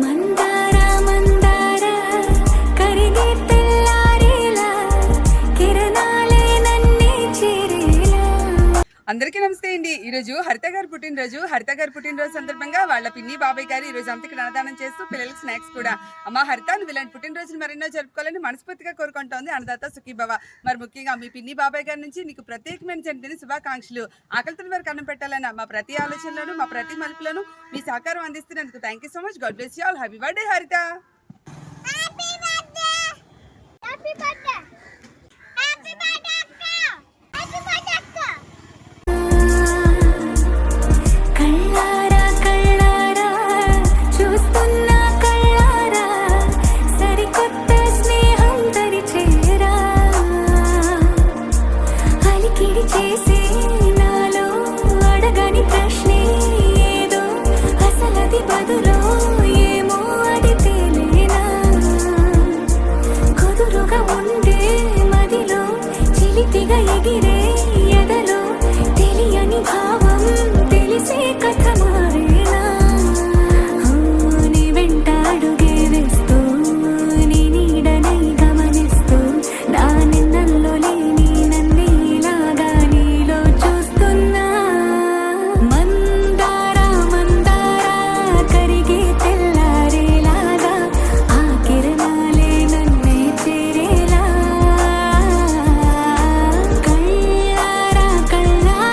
మందార మందార కరిగే తెల్లారేలా కిరణాలే నన్నే చేరేలా. అందరికీ నమస్తే అండి. ఈరోజు హరిత గారు పుట్టినరోజు సందర్భంగా వాళ్ళ పిన్ని బాబాయ్ గారు ఈరోజు అంతకి అన్నదానం చేస్తూ పిల్లలకి స్నాక్స్ కూడా. అమ్మ హరిత, నువ్వు ఇలాంటి పుట్టినరోజులు మరెన్నో జరుపుకోవాలని మనస్ఫూర్తిగా కోరుకుంటోంది అన్నదాత సుఖీభవ. మరి ముఖ్యంగా మీ పిన్ని బాబాయ్ గారి నుంచి నీకు ప్రత్యేకమైన జన్మదిన శుభాకాంక్షలు. ఆకలితో వారికి అన్నం పెట్టాలన్న మా ప్రతి ఆలోచనలోనూ మా ప్రతి మలుపులోనూ మీ సహకారం అందిస్తున్నందుకు thank you so much. God bless you all. Happy birthday హరిత.